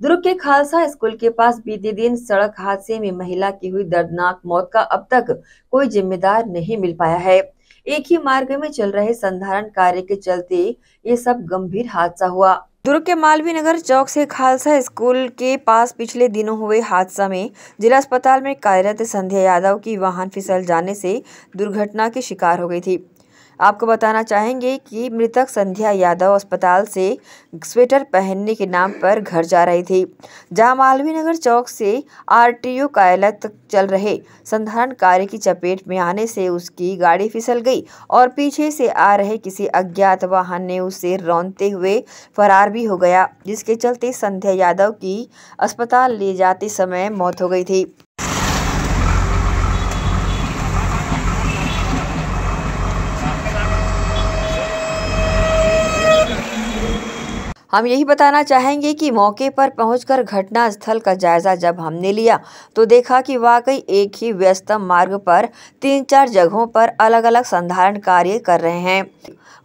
दुर्ग के खालसा स्कूल के पास बीते दिन सड़क हादसे में महिला की हुई दर्दनाक मौत का अब तक कोई जिम्मेदार नहीं मिल पाया है। एक ही मार्ग में चल रहे संधारण कार्य के चलते ये सब गंभीर हादसा हुआ। दुर्ग के मालवीय नगर चौक से खालसा स्कूल के पास पिछले दिनों हुए हादसा में जिला अस्पताल में कार्यरत संध्या यादव की वाहन फिसल जाने से दुर्घटना की शिकार हो गई थी। आपको बताना चाहेंगे कि मृतक संध्या यादव अस्पताल से स्वेटर पहनने के नाम पर घर जा रही थी, जहां मालवीय नगर चौक से आरटीओ कार्यालय तक चल रहे संधारण कार्य की चपेट में आने से उसकी गाड़ी फिसल गई और पीछे से आ रहे किसी अज्ञात वाहन ने उसे रौंदते हुए फरार भी हो गया, जिसके चलते संध्या यादव की अस्पताल ले जाते समय मौत हो गई थी। हम यही बताना चाहेंगे कि मौके पर पहुंचकर घटना स्थल का जायजा जब हमने लिया तो देखा कि वाकई एक ही व्यस्तम मार्ग पर 3-4 जगहों पर अलग-अलग संधारण कार्य कर रहे हैं।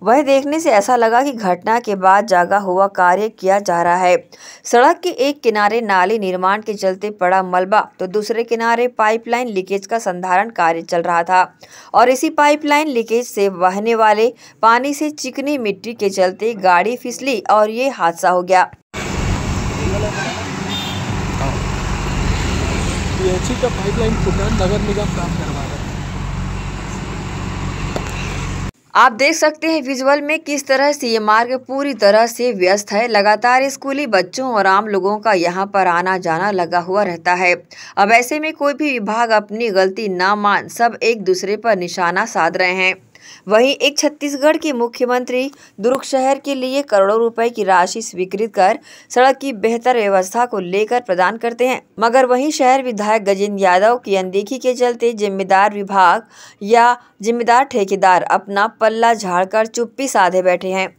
वह देखने से ऐसा लगा कि घटना के बाद जागा हुआ कार्य किया जा रहा है। सड़क के एक किनारे नाली निर्माण के चलते पड़ा मलबा तो दूसरे किनारे पाइपलाइन लीकेज का संधारण कार्य चल रहा था और इसी पाइपलाइन लीकेज से बहने वाले पानी से चिकनी मिट्टी के चलते गाड़ी फिसली और ये हादसा हो गया। पीएचई का पाइपलाइन फूटा, नगर निगम काम करवा रहा है। आप देख सकते हैं विजुअल में किस तरह से ये मार्ग पूरी तरह से व्यस्त है। लगातार स्कूली बच्चों और आम लोगों का यहाँ पर आना जाना लगा हुआ रहता है। अब ऐसे में कोई भी विभाग अपनी गलती ना मान सब एक दूसरे पर निशाना साध रहे हैं। वहीं एक छत्तीसगढ़ के मुख्यमंत्री दुर्ग शहर के लिए करोड़ों रुपए की राशि स्वीकृत कर सड़क की बेहतर व्यवस्था को लेकर प्रदान करते हैं, मगर वहीं शहर विधायक गजेंद्र यादव की अनदेखी के चलते जिम्मेदार विभाग या जिम्मेदार ठेकेदार अपना पल्ला झाड़कर चुप्पी साधे बैठे हैं।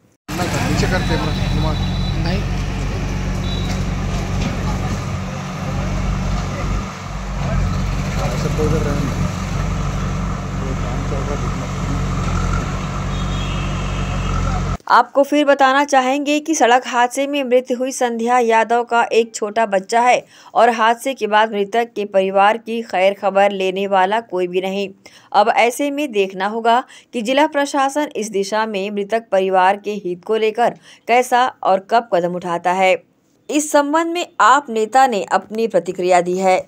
आपको फिर बताना चाहेंगे कि सड़क हादसे में मृत्यु हुई संध्या यादव का एक छोटा बच्चा है और हादसे के बाद मृतक के परिवार की खैर खबर लेने वाला कोई भी नहीं। अब ऐसे में देखना होगा कि जिला प्रशासन इस दिशा में मृतक परिवार के हित को लेकर कैसा और कब कदम उठाता है। इस संबंध में आप नेता ने अपनी प्रतिक्रिया दी है।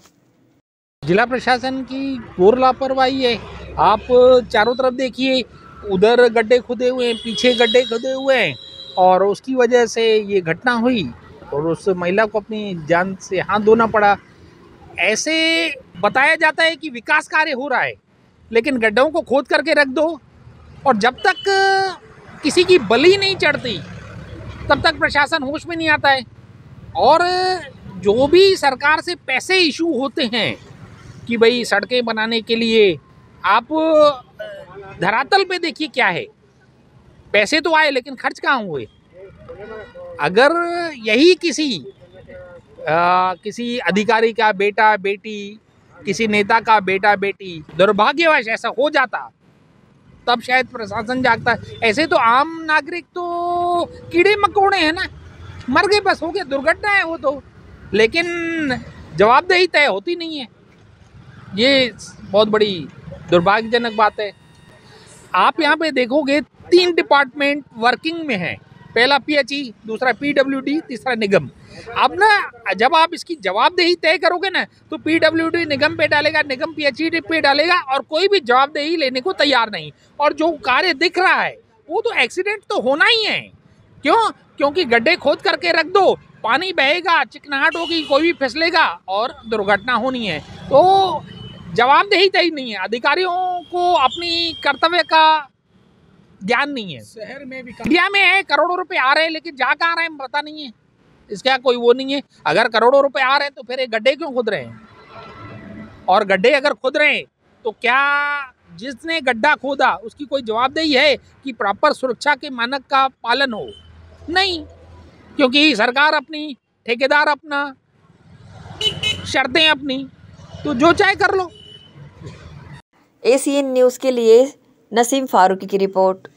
जिला प्रशासन की घोर लापरवाही है। आप चारों तरफ देखिए, उधर गड्ढे खुदे हुए हैं, पीछे गड्ढे खुदे हुए हैं और उसकी वजह से ये घटना हुई और उस महिला को अपनी जान से हाथ धोना पड़ा। ऐसे बताया जाता है कि विकास कार्य हो रहा है, लेकिन गड्ढों को खोद करके रख दो और जब तक किसी की बलि नहीं चढ़ती तब तक प्रशासन होश में नहीं आता है। और जो भी सरकार से पैसे इशू होते हैं कि भाई सड़कें बनाने के लिए, आप धरातल पे देखिए क्या है। पैसे तो आए लेकिन खर्च कहाँ हुए। अगर यही किसी अधिकारी का बेटा बेटी, किसी नेता का बेटा बेटी दुर्भाग्यवश ऐसा हो जाता तब शायद प्रशासन जागता है। ऐसे तो आम नागरिक तो कीड़े मकोड़े हैं ना, मर गए बस, हो गया, दुर्घटना है वो तो, लेकिन जवाबदेही तय होती नहीं है। ये बहुत बड़ी दुर्भाग्यजनक बात है। आप यहाँ पे देखोगे 3 डिपार्टमेंट वर्किंग में हैं। पहला पीएचई, दूसरा पीडब्ल्यूडी, तीसरा निगम। अब ना जब आप इसकी जवाबदेही तय करोगे ना तो पीडब्ल्यूडी निगम पे डालेगा, निगम पीएचई पे डालेगा और कोई भी जवाबदेही लेने को तैयार नहीं। और जो कार्य दिख रहा है वो तो एक्सीडेंट तो होना ही है। क्यों? क्योंकि गड्ढे खोद करके रख दो, पानी बहेगा, चिकनाहट होगी, कोई भी फिसलेगा और दुर्घटना होनी है। तो जवाबदेही तय नहीं है, अधिकारियों को अपनी कर्तव्य का ज्ञान नहीं है। शहर में भी इंडिया में है, करोड़ों रुपए आ रहे हैं, लेकिन जा कहाँ रहे हैं पता नहीं है। इसका कोई वो नहीं है। अगर करोड़ों रुपए आ रहे हैं तो फिर ये गड्ढे क्यों खोद रहे हैं? और गड्ढे अगर खोद रहे हैं तो क्या जिसने गड्ढा खोदा उसकी कोई जवाबदेही है कि प्रॉपर सुरक्षा के मानक का पालन हो? नहीं, क्योंकि सरकार अपनी, ठेकेदार अपना, शर्तें अपनी, तो जो चाहे कर लो। एसीएन न्यूज़ के लिए नसीम फारूकी की रिपोर्ट।